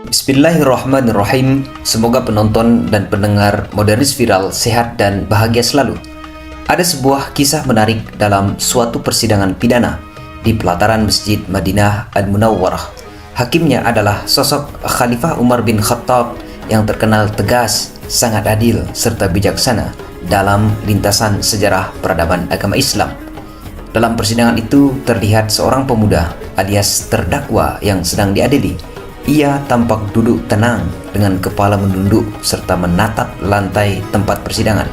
Bismillahirrahmanirrahim. Semoga penonton dan pendengar Modernis Viral sehat dan bahagia selalu. Ada sebuah kisah menarik dalam suatu persidangan pidana di pelataran Masjid Madinah Al-Munawwarah. Hakimnya adalah sosok Khalifah Umar bin Khattab yang terkenal tegas, sangat adil, serta bijaksana dalam lintasan sejarah peradaban agama Islam. Dalam persidangan itu terlihat seorang pemuda alias terdakwa yang sedang diadili. Ia tampak duduk tenang dengan kepala menunduk serta menatap lantai tempat persidangan.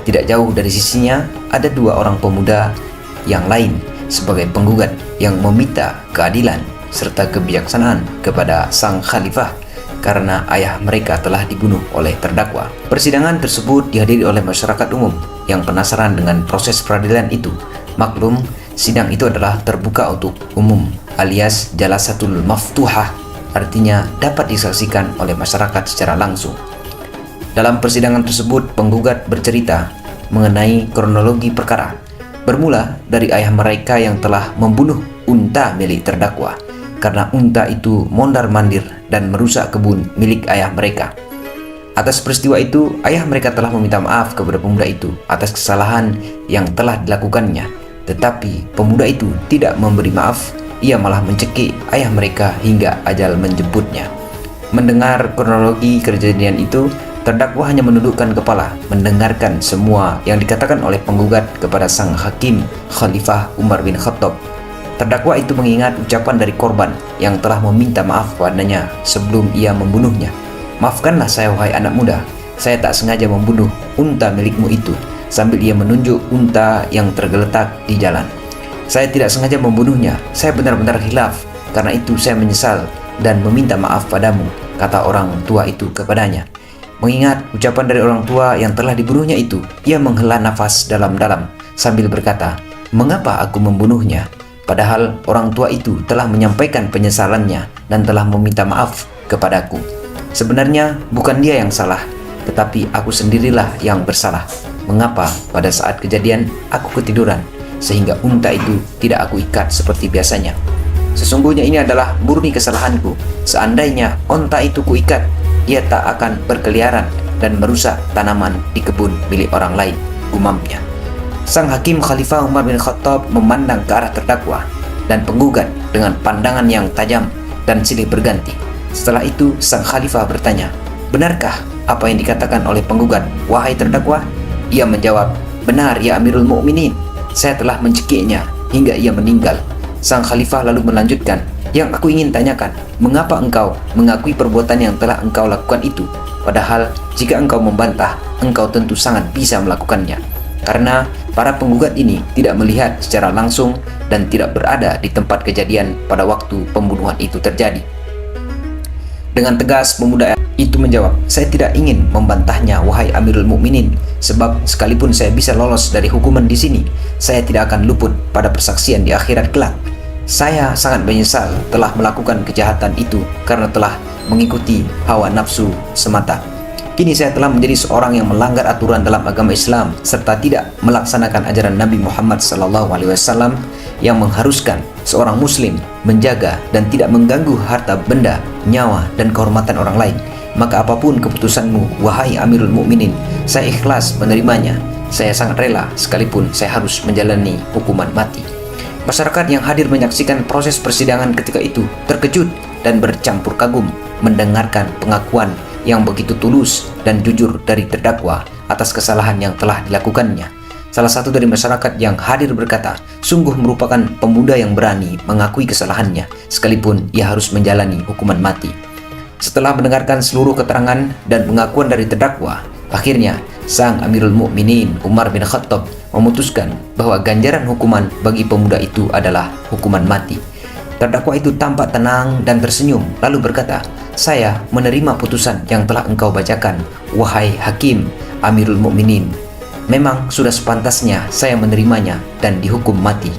Tidak jauh dari sisinya ada dua orang pemuda yang lain sebagai penggugat yang meminta keadilan serta kebijaksanaan kepada sang khalifah karena ayah mereka telah dibunuh oleh terdakwa. Persidangan tersebut dihadiri oleh masyarakat umum yang penasaran dengan proses peradilan itu. Maklum, sidang itu adalah terbuka untuk umum alias jalasatul maftuhah, artinya dapat disaksikan oleh masyarakat secara langsung. Dalam persidangan tersebut, penggugat bercerita mengenai kronologi perkara. Bermula dari ayah mereka yang telah membunuh unta milik terdakwa, karena unta itu mondar-mandir dan merusak kebun milik ayah mereka. Atas peristiwa itu, ayah mereka telah meminta maaf kepada pemuda itu atas kesalahan yang telah dilakukannya. Tetapi pemuda itu tidak memberi maaf. Ia malah mencekik ayah mereka hingga ajal menjemputnya. Mendengar kronologi kejadian itu, terdakwa hanya menundukkan kepala, mendengarkan semua yang dikatakan oleh penggugat kepada sang hakim Khalifah Umar bin Khattab. Terdakwa itu mengingat ucapan dari korban yang telah meminta maaf padanya sebelum ia membunuhnya. "Maafkanlah saya, wahai anak muda, saya tak sengaja membunuh unta milikmu itu," sambil ia menunjuk unta yang tergeletak di jalan. "Saya tidak sengaja membunuhnya, saya benar-benar khilaf, karena itu saya menyesal dan meminta maaf padamu," kata orang tua itu kepadanya. Mengingat ucapan dari orang tua yang telah dibunuhnya itu, ia menghela nafas dalam-dalam sambil berkata, "Mengapa aku membunuhnya? Padahal orang tua itu telah menyampaikan penyesalannya dan telah meminta maaf kepadaku. Sebenarnya bukan dia yang salah, tetapi aku sendirilah yang bersalah. Mengapa pada saat kejadian aku ketiduran, sehingga unta itu tidak aku ikat seperti biasanya. Sesungguhnya ini adalah murni kesalahanku. Seandainya unta itu kuikat, ia tak akan berkeliaran dan merusak tanaman di kebun milik orang lain," gumamnya. Sang hakim Khalifah Umar bin Khattab memandang ke arah terdakwa dan penggugat dengan pandangan yang tajam dan silih berganti. Setelah itu sang khalifah bertanya, "Benarkah apa yang dikatakan oleh penggugat, wahai terdakwa?" Ia menjawab, "Benar ya Amirul Mukminin. Saya telah mencekiknya hingga ia meninggal." Sang khalifah lalu melanjutkan, "Yang aku ingin tanyakan, mengapa engkau mengakui perbuatan yang telah engkau lakukan itu? Padahal jika engkau membantah, engkau tentu sangat bisa melakukannya. Karena para penggugat ini tidak melihat secara langsung dan tidak berada di tempat kejadian pada waktu pembunuhan itu terjadi." Dengan tegas pemuda itu menjawab, "Saya tidak ingin membantahnya, wahai Amirul Mukminin, sebab sekalipun saya bisa lolos dari hukuman di sini, saya tidak akan luput pada persaksian di akhirat kelak. Saya sangat menyesal telah melakukan kejahatan itu karena telah mengikuti hawa nafsu semata. Kini saya telah menjadi seorang yang melanggar aturan dalam agama Islam serta tidak melaksanakan ajaran Nabi Muhammad SAW yang mengharuskan seorang muslim menjaga dan tidak mengganggu harta benda, nyawa, dan kehormatan orang lain. Maka apapun keputusanmu, wahai Amirul Mukminin, saya ikhlas menerimanya. Saya sangat rela sekalipun saya harus menjalani hukuman mati." Masyarakat yang hadir menyaksikan proses persidangan ketika itu terkejut dan bercampur kagum mendengarkan pengakuan yang begitu tulus dan jujur dari terdakwa atas kesalahan yang telah dilakukannya. Salah satu dari masyarakat yang hadir berkata, "Sungguh merupakan pemuda yang berani mengakui kesalahannya sekalipun ia harus menjalani hukuman mati." Setelah mendengarkan seluruh keterangan dan pengakuan dari terdakwa, akhirnya sang Amirul Mukminin Umar bin Khattab memutuskan bahwa ganjaran hukuman bagi pemuda itu adalah hukuman mati. Terdakwa itu tampak tenang dan tersenyum lalu berkata, "Saya menerima putusan yang telah engkau bacakan, wahai Hakim Amirul Mukminin. Memang sudah sepantasnya saya menerimanya dan dihukum mati."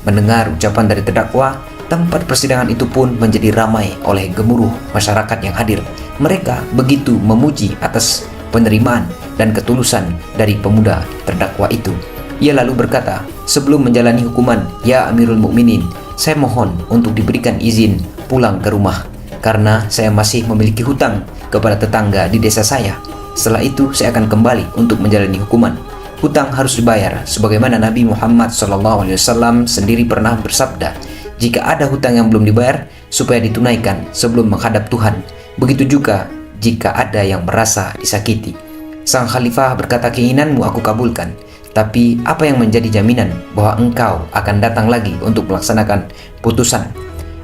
Mendengar ucapan dari terdakwa, tempat persidangan itu pun menjadi ramai oleh gemuruh masyarakat yang hadir. Mereka begitu memuji atas penerimaan dan ketulusan dari pemuda terdakwa itu. Ia lalu berkata, "Sebelum menjalani hukuman, ya Amirul Mukminin, saya mohon untuk diberikan izin pulang ke rumah. karena saya masih memiliki hutang kepada tetangga di desa saya. Setelah itu saya akan kembali untuk menjalani hukuman. Hutang harus dibayar, sebagaimana Nabi Muhammad SAW sendiri pernah bersabda, jika ada hutang yang belum dibayar, supaya ditunaikan sebelum menghadap Tuhan. Begitu juga jika ada yang merasa disakiti. Sang khalifah berkata, keinginanmu aku kabulkan, tapi apa yang menjadi jaminan bahwa engkau akan datang lagi untuk melaksanakan putusan?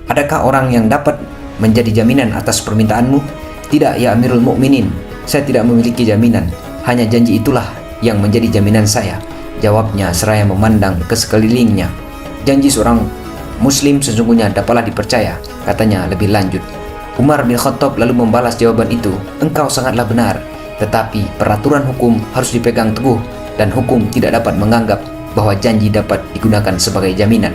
Adakah orang yang dapat menjadi jaminan atas permintaanmu? Tidak, ya Amirul Mukminin, saya tidak memiliki jaminan. Hanya janji itulah yang menjadi jaminan saya, jawabnya seraya memandang ke sekelilingnya. Janji seorang Muslim sesungguhnya dapatlah dipercaya, katanya lebih lanjut. Umar bin Khattab lalu membalas jawaban itu, engkau sangatlah benar, tetapi peraturan hukum harus dipegang teguh, dan hukum tidak dapat menganggap bahwa janji dapat digunakan sebagai jaminan.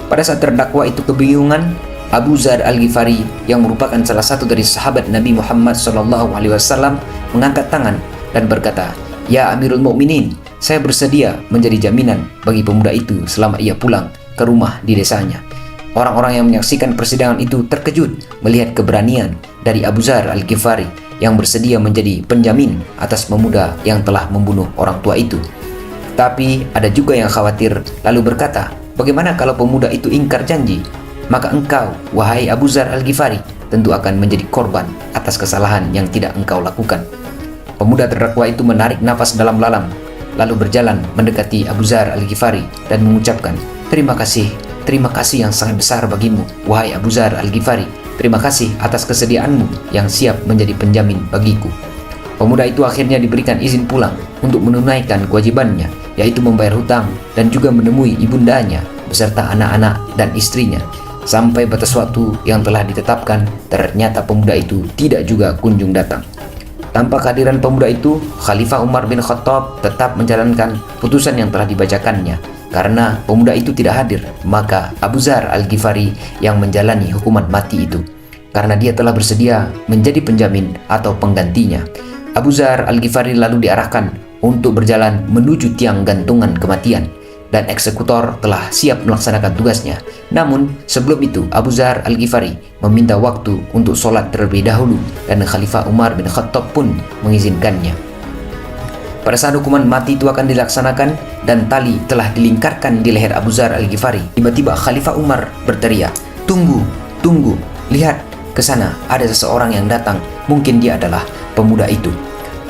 Pada saat terdakwa itu kebingungan, Abu Dzar Al-Ghifari yang merupakan salah satu dari sahabat Nabi Muhammad SAW mengangkat tangan dan berkata, ya Amirul Mukminin, saya bersedia menjadi jaminan bagi pemuda itu selama ia pulang ke rumah di desanya. Orang-orang yang menyaksikan persidangan itu terkejut melihat keberanian dari Abu Dzar Al-Ghifari yang bersedia menjadi penjamin atas pemuda yang telah membunuh orang tua itu. Tapi ada juga yang khawatir lalu berkata, bagaimana kalau pemuda itu ingkar janji? Maka engkau, wahai Abu Dzar Al-Ghifari, tentu akan menjadi korban atas kesalahan yang tidak engkau lakukan. Pemuda terdakwa itu menarik napas dalam-dalam, lalu berjalan mendekati Abu Dzar Al-Ghifari dan mengucapkan, terima kasih yang sangat besar bagimu, wahai Abu Dzar Al-Ghifari. Terima kasih atas kesediaanmu yang siap menjadi penjamin bagiku. Pemuda itu akhirnya diberikan izin pulang untuk menunaikan kewajibannya, yaitu membayar hutang dan juga menemui ibundanya beserta anak-anak dan istrinya. Sampai batas waktu yang telah ditetapkan, ternyata pemuda itu tidak juga kunjung datang. Tanpa kehadiran pemuda itu, Khalifah Umar bin Khattab tetap menjalankan putusan yang telah dibacakannya. Karena pemuda itu tidak hadir, maka Abu Dzar Al-Ghifari yang menjalani hukuman mati itu, karena dia telah bersedia menjadi penjamin atau penggantinya. Abu Dzar Al-Ghifari lalu diarahkan untuk berjalan menuju tiang gantungan kematian, dan eksekutor telah siap melaksanakan tugasnya. Namun sebelum itu Abu Dzar Al-Ghifari meminta waktu untuk sholat terlebih dahulu, dan Khalifah Umar bin Khattab pun mengizinkannya. Pada saat hukuman mati itu akan dilaksanakan dan tali telah dilingkarkan di leher Abu Dzar Al-Ghifari, tiba-tiba Khalifah Umar berteriak, tunggu, lihat ke sana, ada seseorang yang datang, mungkin dia adalah pemuda itu.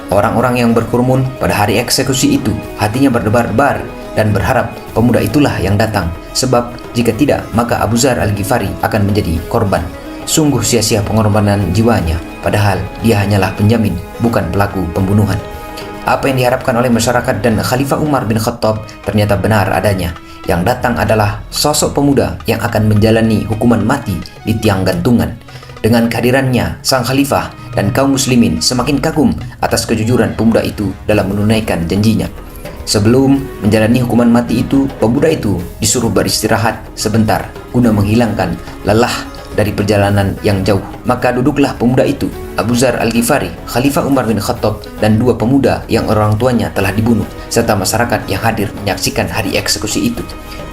Orang-orang yang berkerumun pada hari eksekusi itu hatinya berdebar-debar dan berharap pemuda itulah yang datang, sebab jika tidak maka Abu Dzar Al-Ghifari akan menjadi korban. Sungguh sia-sia pengorbanan jiwanya, padahal dia hanyalah penjamin, bukan pelaku pembunuhan. Apa yang diharapkan oleh masyarakat dan Khalifah Umar bin Khattab ternyata benar adanya. Yang datang adalah sosok pemuda yang akan menjalani hukuman mati di tiang gantungan. Dengan kehadirannya, sang khalifah dan kaum muslimin semakin kagum atas kejujuran pemuda itu dalam menunaikan janjinya. Sebelum menjalani hukuman mati itu, pemuda itu disuruh beristirahat sebentar guna menghilangkan lelah dari perjalanan yang jauh. Maka duduklah pemuda itu, Abu Dzar Al-Ghifari, Khalifah Umar bin Khattab, dan dua pemuda yang orang tuanya telah dibunuh, serta masyarakat yang hadir menyaksikan hari eksekusi itu.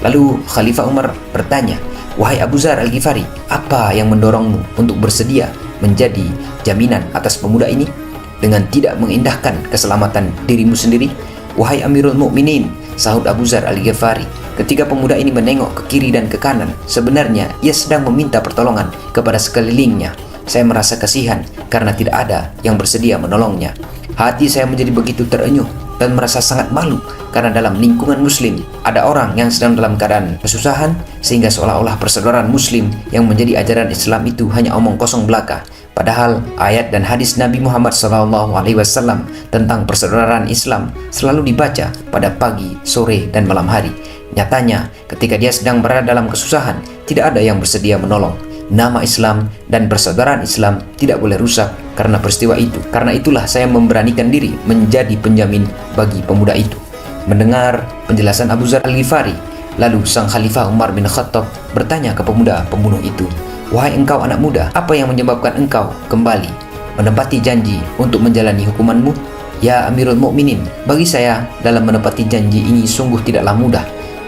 Lalu Khalifah Umar bertanya, wahai Abu Dzar Al-Ghifari, apa yang mendorongmu untuk bersedia menjadi jaminan atas pemuda ini dengan tidak mengindahkan keselamatan dirimu sendiri? Wahai Amirul Mukminin, sahut Abu Dzar Al-Ghifari, ketika pemuda ini menengok ke kiri dan ke kanan, sebenarnya ia sedang meminta pertolongan kepada sekelilingnya. Saya merasa kasihan karena tidak ada yang bersedia menolongnya. Hati saya menjadi begitu terenyuh dan merasa sangat malu karena dalam lingkungan muslim ada orang yang sedang dalam keadaan kesusahan, sehingga seolah-olah persaudaraan muslim yang menjadi ajaran Islam itu hanya omong kosong belaka. Padahal ayat dan hadis Nabi Muhammad SAW tentang persaudaraan Islam selalu dibaca pada pagi, sore, dan malam hari. Nyatanya, ketika dia sedang berada dalam kesusahan, tidak ada yang bersedia menolong. Nama Islam dan persaudaraan Islam tidak boleh rusak karena peristiwa itu. Karena itulah saya memberanikan diri menjadi penjamin bagi pemuda itu. Mendengar penjelasan Abu Dzar Al-Ghifari, lalu sang Khalifah Umar bin Khattab bertanya ke pemuda pembunuh itu, wahai engkau anak muda, apa yang menyebabkan engkau kembali menepati janji untuk menjalani hukumanmu? Ya Amirul Mukminin, bagi saya dalam menepati janji ini sungguh tidaklah mudah.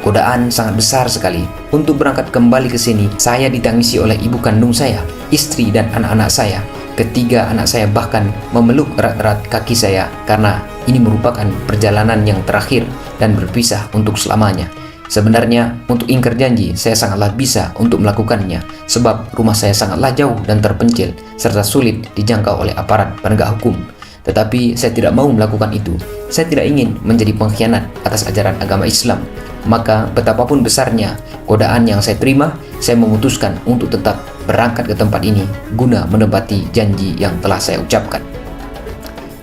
godaan sangat besar sekali. Untuk berangkat kembali ke sini, saya ditangisi oleh ibu kandung saya, istri dan anak-anak saya. Ketiga anak saya bahkan memeluk erat-erat kaki saya karena ini merupakan perjalanan yang terakhir dan berpisah untuk selamanya. Sebenarnya untuk ingkar janji saya sangatlah bisa untuk melakukannya sebab rumah saya sangatlah jauh dan terpencil serta sulit dijangkau oleh aparat penegak hukum. Tetapi saya tidak mau melakukan itu. Saya tidak ingin menjadi pengkhianat atas ajaran agama Islam. Maka betapapun besarnya godaan yang saya terima, saya memutuskan untuk tetap berangkat ke tempat ini guna menepati janji yang telah saya ucapkan.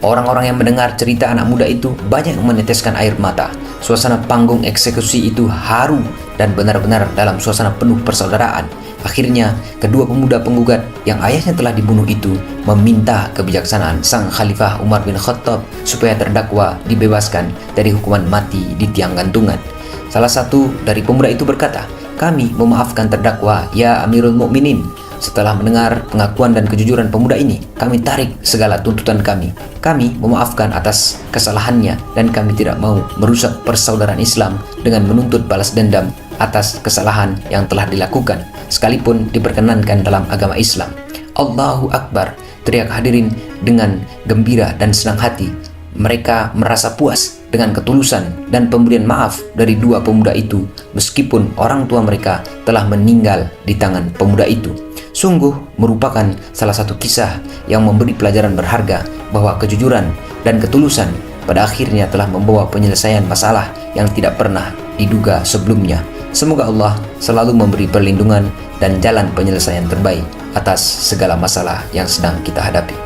Orang-orang yang mendengar cerita anak muda itu banyak meneteskan air mata. Suasana panggung eksekusi itu haru dan benar-benar dalam suasana penuh persaudaraan. Akhirnya, kedua pemuda penggugat yang ayahnya telah dibunuh itu meminta kebijaksanaan sang Khalifah Umar bin Khattab supaya terdakwa dibebaskan dari hukuman mati di tiang gantungan. Salah satu dari pemuda itu berkata, "Kami memaafkan terdakwa, ya Amirul Mukminin. Setelah mendengar pengakuan dan kejujuran pemuda ini, kami tarik segala tuntutan kami. Kami memaafkan atas kesalahannya dan kami tidak mau merusak persaudaraan Islam dengan menuntut balas dendam atas kesalahan yang telah dilakukan, sekalipun diperkenankan dalam agama Islam." Allahu Akbar, teriak hadirin dengan gembira dan senang hati. Mereka merasa puas dengan ketulusan dan pemberian maaf dari dua pemuda itu, meskipun orang tua mereka telah meninggal di tangan pemuda itu. Sungguh merupakan salah satu kisah yang memberi pelajaran berharga bahwa kejujuran dan ketulusan pada akhirnya telah membawa penyelesaian masalah yang tidak pernah diduga sebelumnya. Semoga Allah selalu memberi perlindungan dan jalan penyelesaian terbaik atas segala masalah yang sedang kita hadapi.